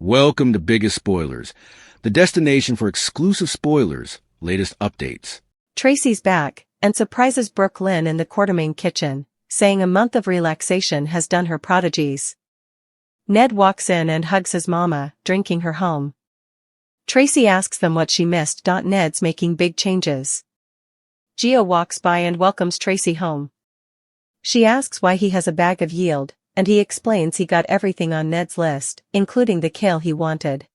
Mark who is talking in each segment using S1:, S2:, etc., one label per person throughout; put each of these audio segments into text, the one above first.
S1: Welcome to Biggest Spoilars, the destination for exclusive spoilers, latest updates.
S2: Tracy's back, and surprises Brooke Lynn in the Quartermaine kitchen, saying a month of relaxation has done her prodigies. Ned walks in and hugs his mama, drinking her home. Tracy asks them what she missed. Ned's making big changes. Gio walks by and welcomes Tracy home. She asks why he has a bag of yield, and he explains he got everything on Ned's list, including the kale he wanted.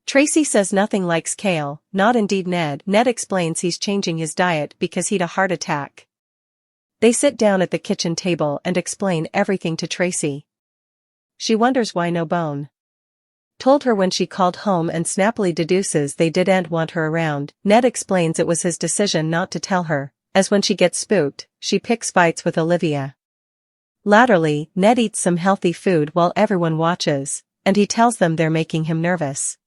S2: Tracy says nothing likes kale, not indeed Ned. Ned explains he's changing his diet because he'd a heart attack. They sit down at the kitchen table and explain everything to Tracy. She wonders why no bone. Told her when she called home and snappily deduces they didn't want her around. Ned explains it was his decision not to tell her, as when she gets spooked, she picks fights with Olivia. Latterly, Ned eats some healthy food while everyone watches, and he tells them they're making him nervous.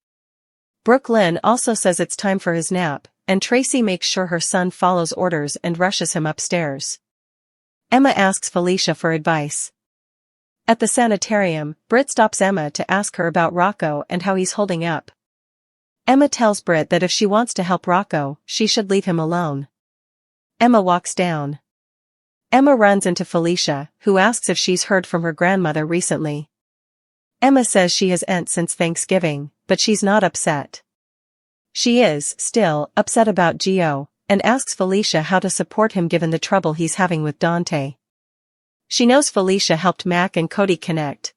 S2: Brooke Lynn also says it's time for his nap, and Tracy makes sure her son follows orders and rushes him upstairs. Emma asks Felicia for advice. At the sanitarium, Britt stops Emma to ask her about Rocco and how he's holding up. Emma tells Britt that if she wants to help Rocco, she should leave him alone. Emma walks down. Emma runs into Felicia, who asks if she's heard from her grandmother recently. Emma says she hasn't since Thanksgiving, but she's not upset. She is, still, upset about Gio, and asks Felicia how to support him given the trouble he's having with Dante. She knows Felicia helped Mac and Cody connect.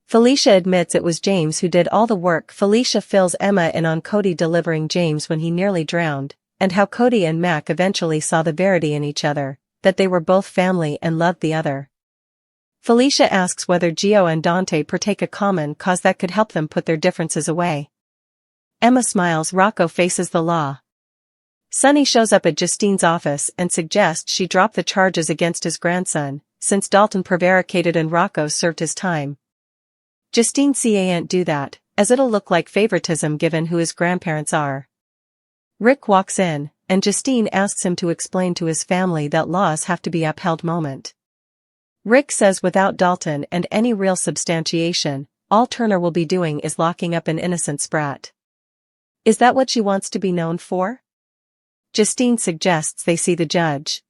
S2: Felicia admits it was James who did all the work. Felicia fills Emma in on Cody delivering James when he nearly drowned, and how Cody and Mac eventually saw the verity in each other, that they were both family and loved the other. Felicia asks whether Gio and Dante partake a common cause that could help them put their differences away. Emma smiles. Rocco faces the law. Sonny shows up at Justine's office and suggests she drop the charges against his grandson, since Dalton prevaricated and Rocco served his time. Justine can't do that, as it'll look like favoritism given who his grandparents are. Rick walks in, and Justine asks him to explain to his family that laws have to be upheld. Rick says without Dalton and any real substantiation, all Turner will be doing is locking up an innocent sprat. Is that what she wants to be known for? Justine suggests they see the judge.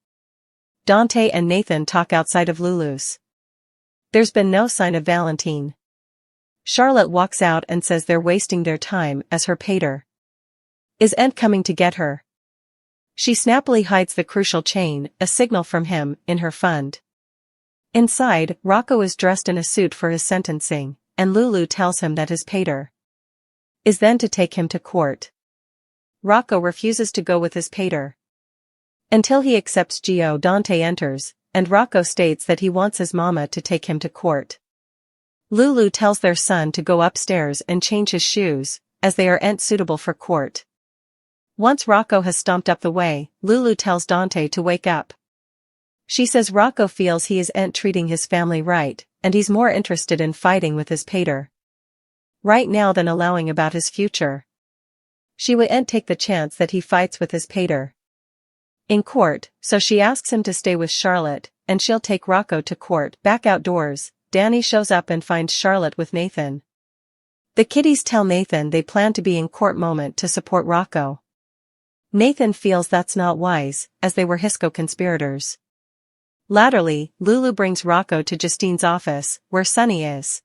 S2: Dante and Nathan talk outside of Lulu's. There's been no sign of Valentine. Charlotte walks out and says they're wasting their time as her pater isn't coming to get her. She snappily hides the crucial chain, a signal from him, in her fund. Inside, Rocco is dressed in a suit for his sentencing, and Lulu tells him that his pater is then to take him to court. Rocco refuses to go with his pater until he accepts Gio. Dante enters, and Rocco states that he wants his mama to take him to court. Lulu tells their son to go upstairs and change his shoes, as they aren't suitable for court. Once Rocco has stomped up the way, Lulu tells Dante to wake up. She says Rocco feels he isn't treating his family right, and he's more interested in fighting with his pater right now than allowing about his future. She wouldn't take the chance that he fights with his pater in court, so she asks him to stay with Charlotte, and she'll take Rocco to court. Back outdoors, Danny shows up and finds Charlotte with Nathan. The kiddies tell Nathan they plan to be in court to support Rocco. Nathan feels that's not wise, as they were Hisco conspirators. Latterly, Lulu brings Rocco to Justine's office, where Sonny is.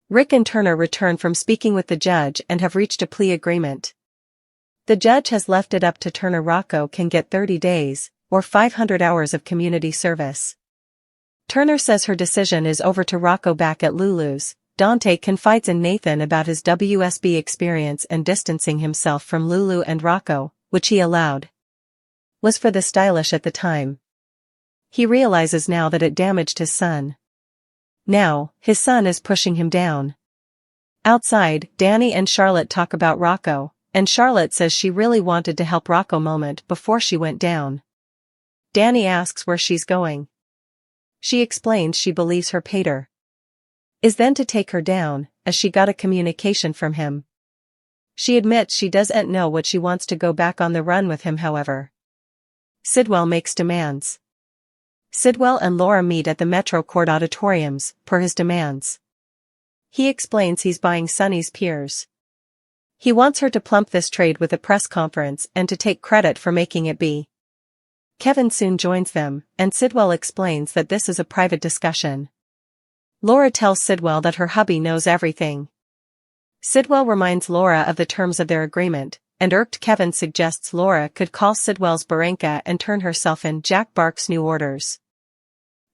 S2: Rick and Turner return from speaking with the judge and have reached a plea agreement. The judge has left it up to Turner. Rocco can get 30 days, or 500 hours of community service. Turner says her decision is over. To Rocco back at Lulu's, Dante confides in Nathan about his WSB experience and distancing himself from Lulu and Rocco, which he allowed was for the stylish at the time. He realizes now that it damaged his son. Now, his son is pushing him down. Outside, Danny and Charlotte talk about Rocco, and Charlotte says she really wanted to help Rocco before she went down. Danny asks where she's going. She explains she believes her pater is then to take her down, as she got a communication from him. She admits she doesn't know what she wants to go back on the run with him. However, Sidwell makes demands. Sidwell and Laura meet at the Metro Court auditoriums, per his demands. He explains he's buying Sunny's peers. He wants her to plump this trade with a press conference and to take credit for making it be. Kevin soon joins them, and Sidwell explains that this is a private discussion. Laura tells Sidwell that her hubby knows everything. Sidwell reminds Laura of the terms of their agreement, and irked Kevin suggests Laura could call Sidwell's Baranka and turn herself in. Jack barks new orders.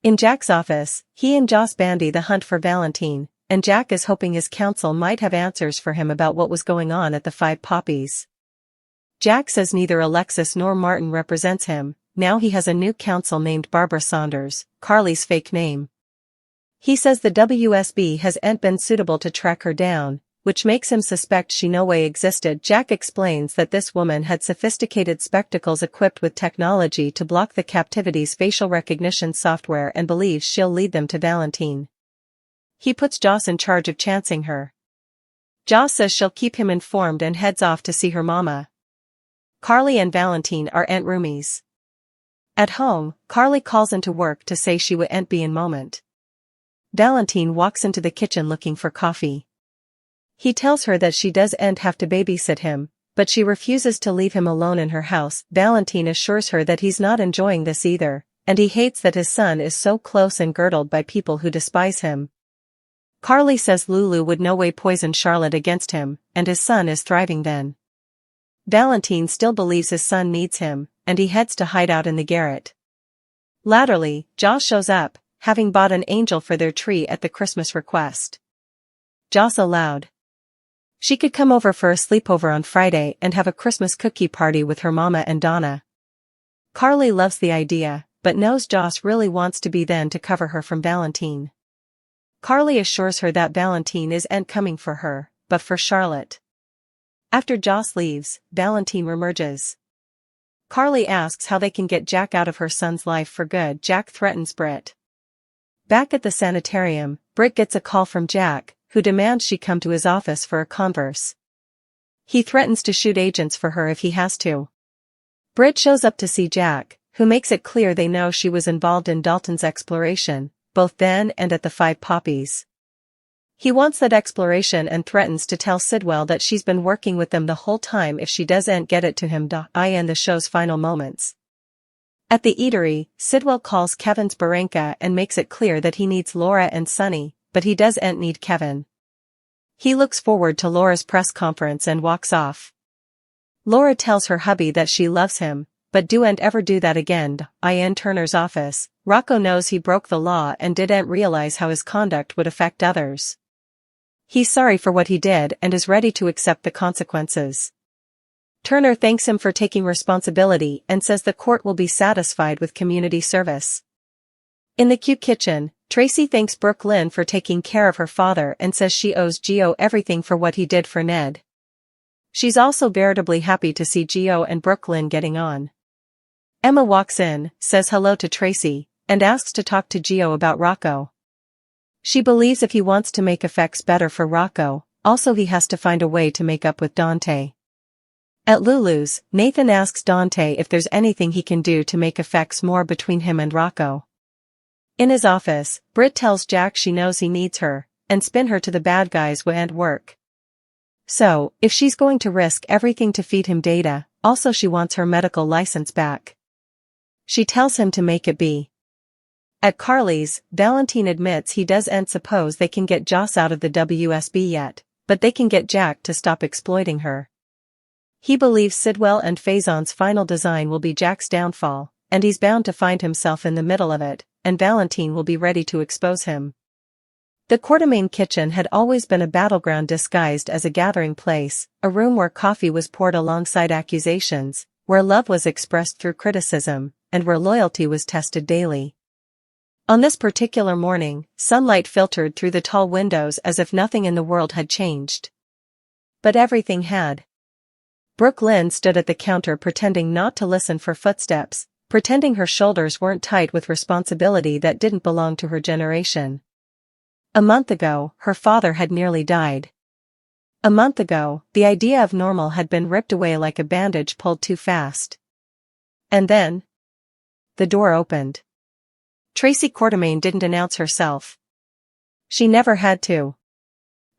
S2: In Jack's office, he and Joss bandy the hunt for Valentine, and Jack is hoping his counsel might have answers for him about what was going on at the Five Poppies. Jack says neither Alexis nor Martin represents him. Now he has a new counsel named Barbara Saunders, Carly's fake name. He says the WSB hasn't been suitable to track her down, which makes him suspect she no way existed. Jack explains that this woman had sophisticated spectacles equipped with technology to block the captivity's facial recognition software and believes she'll lead them to Valentine. He puts Joss in charge of chancing her. Joss says she'll keep him informed and heads off to see her mama. Carly and Valentine are aunt roomies. At home, Carly calls into work to say she wouldn't be in moment. Valentine walks into the kitchen looking for coffee. He tells her that she doesn't have to babysit him, but she refuses to leave him alone in her house. Valentine assures her that he's not enjoying this either, and he hates that his son is so close and girdled by people who despise him. Carly says Lulu would no way poison Charlotte against him, and his son is thriving then. Valentine still believes his son needs him, and he heads to hide out in the garret. Latterly, Joss shows up, having bought an angel for their tree at the Christmas request. Joss allowed. She could come over for a sleepover on Friday and have a Christmas cookie party with her mama and Donna. Carly loves the idea, but knows Joss really wants to be then to cover her from Valentine. Carly assures her that Valentine isn't coming for her, but for Charlotte. After Joss leaves, Valentine remerges. Carly asks how they can get Jack out of her son's life for good. Jack threatens Britt. Back at the sanitarium, Britt gets a call from Jack, who demands she come to his office for a converse. He threatens to shoot agents for her if he has to. Britt shows up to see Jack, who makes it clear they know she was involved in Dalton's exploration, both then and at the Five Poppies. He wants that exploration and threatens to tell Sidwell that she's been working with them the whole time if she doesn't get it to him. In the show's final moments. At the eatery, Sidwell calls Kevin's Baranka and makes it clear that he needs Laura and Sunny, but he doesn't need Kevin. He looks forward to Laura's press conference and walks off. Laura tells her hubby that she loves him, but don't ever do that again. In Turner's office, Rocco knows he broke the law and didn't realize how his conduct would affect others. He's sorry for what he did and is ready to accept the consequences. Turner thanks him for taking responsibility and says the court will be satisfied with community service. In the cute kitchen, TRACY thanks Brooke Lynn for taking care of her father and says she owes Gio everything for what he did for Ned. She's also veritably happy to see Gio and Brooke Lynn getting on. Emma walks in, says hello to TRACY, and asks to talk to Gio about Rocco. She believes if he wants to make effects better for Rocco, also he has to find a way to make up with Dante. At Lulu's, Nathan asks Dante if there's anything he can do to make effects more between him and Rocco. In his office, Britt tells Jack she knows he needs her, and spin her to the bad guys won't work. So, if she's going to risk everything to feed him data, also she wants her medical license back. She tells him to make it be. At Carly's, Valentine admits he doesn't suppose they can get Joss out of the WSB yet, but they can get Jack to stop exploiting her. He believes Sidwell and Faison's final design will be Jack's downfall, and he's bound to find himself in the middle of it, and Valentine will be ready to expose him. The Quartermaine kitchen had always been a battleground disguised as a gathering place, a room where coffee was poured alongside accusations, where love was expressed through criticism, and where loyalty was tested daily. On this particular morning, sunlight filtered through the tall windows as if nothing in the world had changed. But everything had. Brooke Lynn stood at the counter pretending not to listen for footsteps, pretending her shoulders weren't tight with responsibility that didn't belong to her generation. A month ago, her father had nearly died. A month ago, the idea of normal had been ripped away like a bandage pulled too fast. And then, the door opened. TRACY Quartermaine didn't announce herself. She never had to.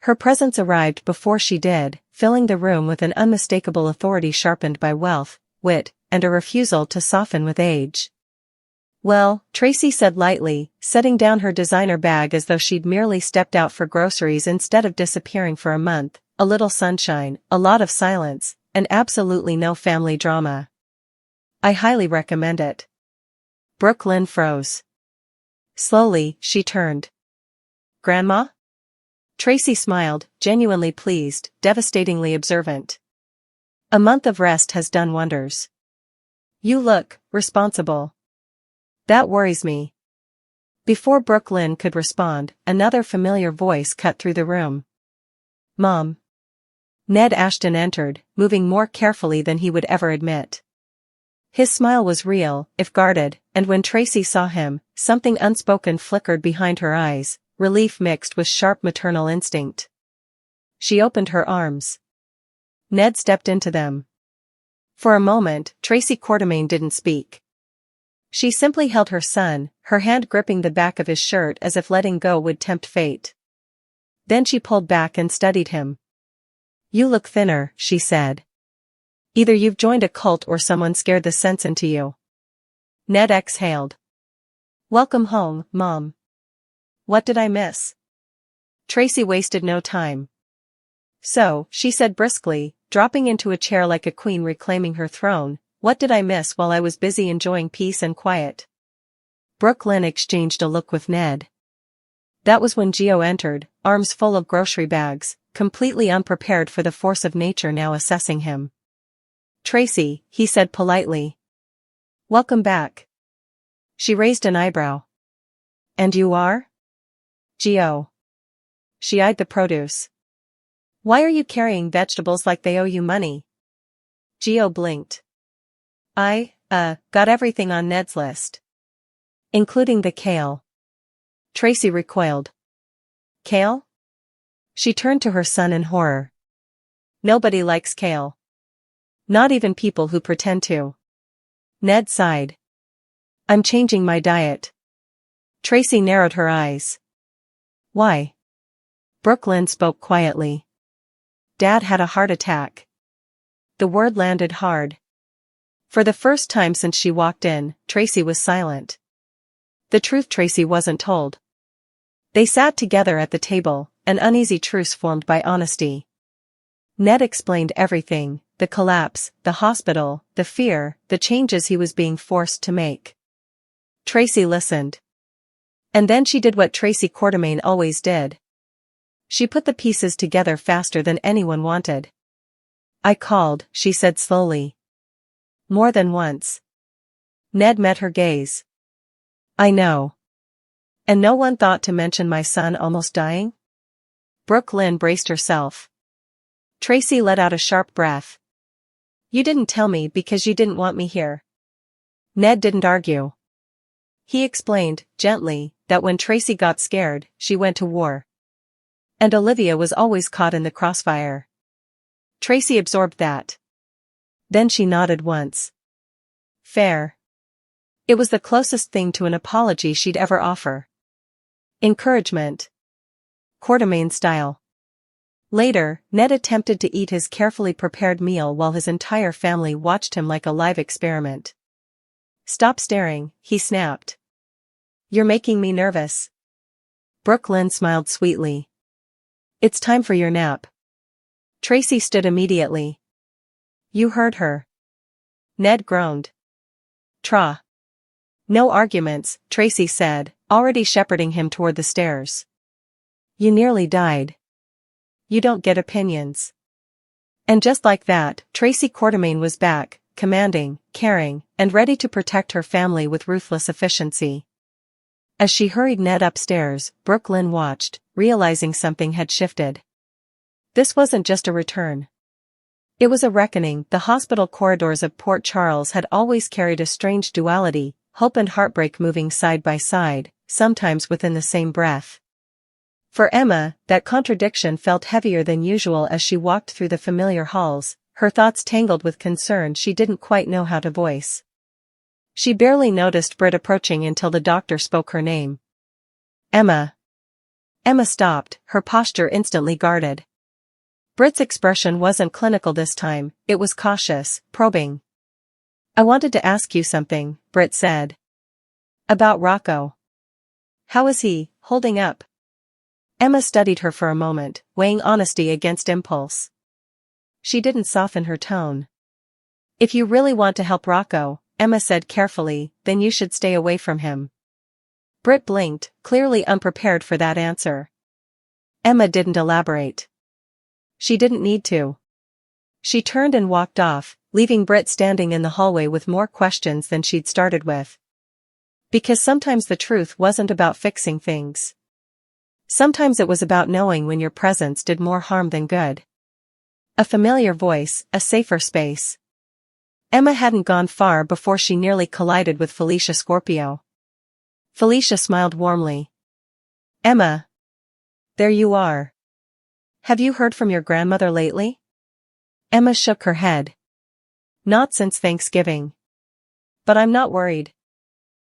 S2: Her presence arrived before she did, filling the room with an unmistakable authority sharpened by wealth, wit, and a refusal to soften with age. "Well," Tracy said lightly, setting down her designer bag as though she'd merely stepped out for groceries instead of disappearing for a month, "a little sunshine, a lot of silence, and absolutely no family drama. I highly recommend it." Brooklyn froze. Slowly, she turned. "Grandma?" Tracy smiled, genuinely pleased, devastatingly observant. "A month of rest has done wonders. You look responsible." "That worries me." Before Brooklyn could respond, another familiar voice cut through the room. "Mom." Ned Ashton entered, moving more carefully than he would ever admit. His smile was real, if guarded, and when Tracy saw him, something unspoken flickered behind her eyes, relief mixed with sharp maternal instinct. She opened her arms. Ned stepped into them. For a moment, Tracy Quartermain didn't speak. She simply held her son, her hand gripping the back of his shirt as if letting go would tempt fate. Then she pulled back and studied him. "You look thinner," she said. "Either you've joined a cult or someone scared the sense into you." Ned exhaled. "Welcome home, Mom. What did I miss?" Tracy wasted no time. "So," she said briskly, dropping into a chair like a queen reclaiming her throne, "what did I miss while I was busy enjoying peace and quiet?" Brooklyn exchanged a look with Ned. That was when Gio entered, arms full of grocery bags, completely unprepared for the force of nature now assessing him. "Tracy," he said politely. "Welcome back." She raised an eyebrow. "And you are?" "Gio." She eyed the produce. "Why are you carrying vegetables like they owe you money?" Gio blinked. "I got everything on Ned's list. Including the kale." Tracy recoiled. "Kale?" She turned to her son in horror. "Nobody likes kale. Not even people who pretend to." Ned sighed. "I'm changing my diet." Tracy narrowed her eyes. "Why?" Brooklyn spoke quietly. "Dad had a heart attack." The word landed hard. For the first time since she walked in, Tracy was silent. The truth Tracy wasn't told. They sat together at the table, an uneasy truce formed by honesty. Ned explained everything, the collapse, the hospital, the fear, the changes he was being forced to make. Tracy listened. And then she did what Tracy Quartermain always did. She put the pieces together faster than anyone wanted. "I called," she said slowly. "More than once." Ned met her gaze. "I know. And no one thought to mention my son almost dying?" Brooklyn braced herself. Tracy let out a sharp breath. "You didn't tell me because you didn't want me here." Ned didn't argue. He explained, gently, that when Tracy got scared, she went to war. And Olivia was always caught in the crossfire. Tracy absorbed that. Then she nodded once. "Fair." It was the closest thing to an apology she'd ever offer. Encouragement. Quartermain style. Later, Ned attempted to eat his carefully prepared meal while his entire family watched him like a live experiment. "Stop staring," he snapped. "You're making me nervous." Brooklyn smiled sweetly. "It's time for your nap." Tracy stood immediately. "You heard her." Ned groaned. "Tra." "No arguments," Tracy said, already shepherding him toward the stairs. "You nearly died. You don't get opinions." And just like that, Tracy Quartermain was back, commanding, caring, and ready to protect her family with ruthless efficiency. As she hurried Ned upstairs, Brooklyn watched, realizing something had shifted. This wasn't just a return. It was a reckoning. The hospital corridors of Port Charles had always carried a strange duality, hope and heartbreak moving side by side, sometimes within the same breath. For Emma, that contradiction felt heavier than usual as she walked through the familiar halls, her thoughts tangled with concern she didn't quite know how to voice. She barely noticed Britt approaching until the doctor spoke her name. "Emma." Emma stopped, her posture instantly guarded. Britt's expression wasn't clinical this time, it was cautious, probing. I wanted to ask you something, Britt said. About Rocco. How is he, holding up? Emma studied her for a moment, weighing honesty against impulse. She didn't soften her tone. If you really want to help Rocco, Emma said carefully, then you should stay away from him. Britt blinked, clearly unprepared for that answer. Emma didn't elaborate. She didn't need to. She turned and walked off, leaving Britt standing in the hallway with more questions than she'd started with. Because sometimes the truth wasn't about fixing things. Sometimes it was about knowing when your presence did more harm than good. A familiar voice, a safer space. Emma hadn't gone far before she nearly collided with Felicia Scorpio. Felicia smiled warmly. Emma. There you are. Have you heard from your grandmother lately? Emma shook her head. Not since Thanksgiving. But I'm not worried.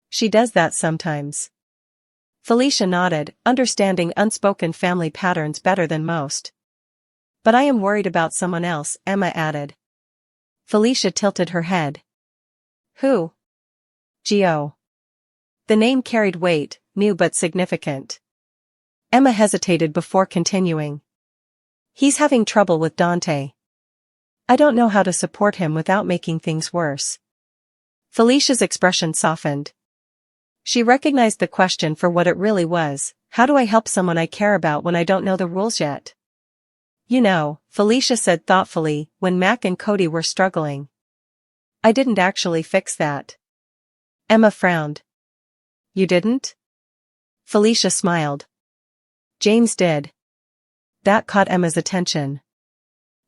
S2: She does that sometimes. Felicia nodded, understanding unspoken family patterns better than most. But I am worried about someone else, Emma added. Felicia tilted her head. Who? Gio. The name carried weight, new but significant. Emma hesitated before continuing. He's having trouble with Dante. I don't know how to support him without making things worse. Felicia's expression softened. She recognized the question for what it really was. How do I help someone I care about when I don't know the rules yet? You know, Felicia said thoughtfully, when Mac and Cody were struggling. I didn't actually fix that. Emma frowned. You didn't? Felicia smiled. James did. That caught Emma's attention.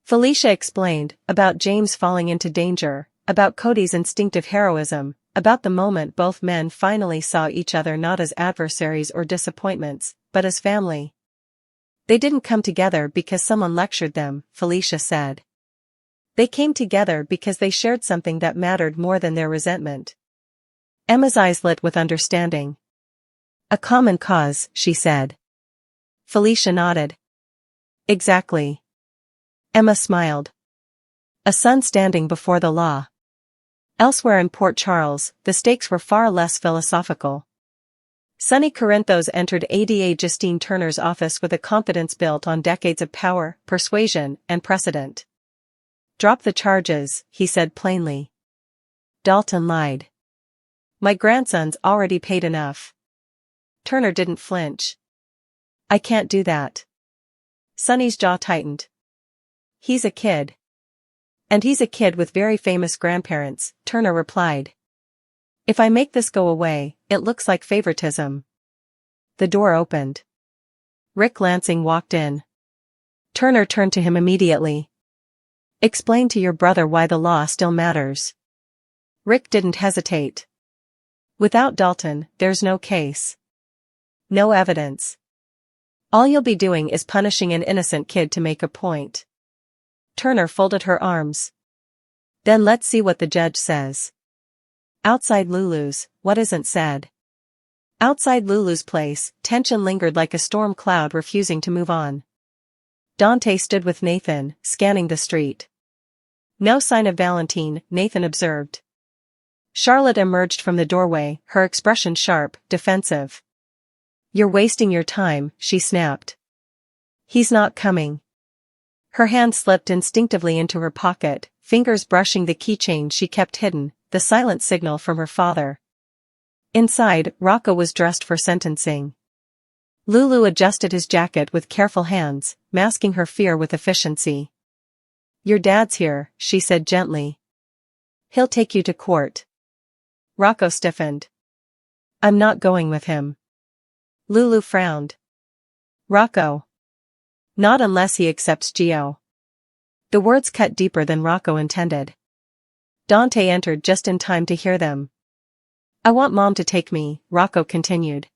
S2: Felicia explained, about James falling into danger, about Cody's instinctive heroism, about the moment both men finally saw each other not as adversaries or disappointments, but as family. They didn't come together because someone lectured them, Felicia said. They came together because they shared something that mattered more than their resentment. Emma's eyes lit with understanding. A common cause, she said. Felicia nodded. Exactly. Emma smiled. A son standing before the law. Elsewhere in Port Charles, the stakes were far less philosophical. Sonny Corinthos entered ADA Justine Turner's office with a confidence built on decades of power, persuasion, and precedent. Drop the charges, he said plainly. Dalton lied. My grandson's already paid enough. Turner didn't flinch. I can't do that. Sonny's jaw tightened. He's a kid. And he's a kid with very famous grandparents, Turner replied. If I make this go away, it looks like favoritism. The door opened. Rick Lansing walked in. Turner turned to him immediately. Explain to your brother why the law still matters. Rick didn't hesitate. Without Dalton, there's no case. No evidence. All you'll be doing is punishing an innocent kid to make a point. Turner folded her arms. Then let's see what the judge says. Outside Lulu's, what isn't said? Outside Lulu's place, tension lingered like a storm cloud refusing to move on. Dante stood with Nathan, scanning the street. No sign of Valentine, Nathan observed. Charlotte emerged from the doorway, her expression sharp, defensive. You're wasting your time, she snapped. He's not coming. Her hand slipped instinctively into her pocket, fingers brushing the keychain she kept hidden, the silent signal from her father. Inside, Rocco was dressed for sentencing. Lulu adjusted his jacket with careful hands, masking her fear with efficiency. Your dad's here, she said gently. He'll take you to court. Rocco stiffened. I'm not going with him. Lulu frowned. Rocco. Not unless he accepts Gio. The words cut deeper than Rocco intended. Dante entered just in time to hear them. I want Mom to take me, Rocco continued.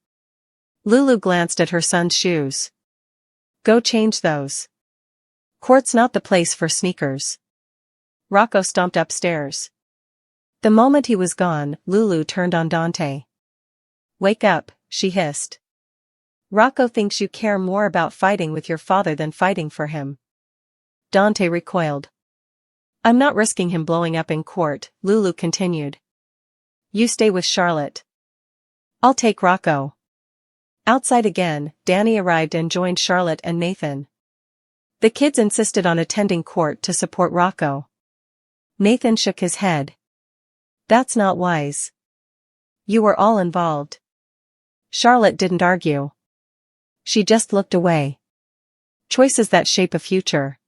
S2: Lulu glanced at her son's shoes. Go change those. Court's not the place for sneakers. Rocco stomped upstairs. The moment he was gone, Lulu turned on Dante. Wake up, she hissed. Rocco thinks you care more about fighting with your father than fighting for him. Dante recoiled. I'm not risking him blowing up in court, Lulu continued. You stay with Charlotte. I'll take Rocco. Outside again, Danny arrived and joined Charlotte and Nathan. The kids insisted on attending court to support Rocco. Nathan shook his head. That's not wise. You were all involved. Charlotte didn't argue. She just looked away. Choices that shape a future.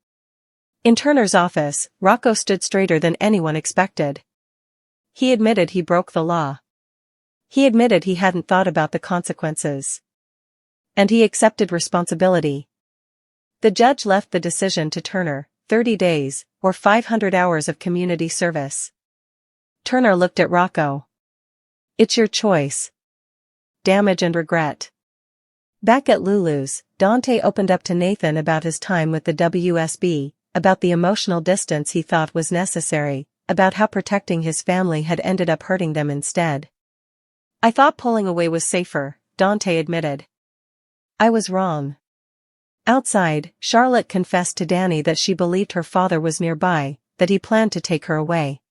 S2: In Turner's office, Rocco stood straighter than anyone expected. He admitted he broke the law. He admitted he hadn't thought about the consequences. And he accepted responsibility. The judge left the decision to Turner, 30 days, or 500 hours of community service. Turner looked at Rocco. It's your choice. Damage and regret. Back at Lulu's, Dante opened up to Nathan about his time with the WSB, about the emotional distance he thought was necessary, about how protecting his family had ended up hurting them instead. I thought pulling away was safer, Dante admitted. I was wrong. Outside, Charlotte confessed to Danny that she believed her father was nearby, that he planned to take her away.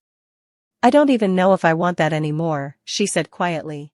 S2: I don't even know if I want that anymore, she said quietly.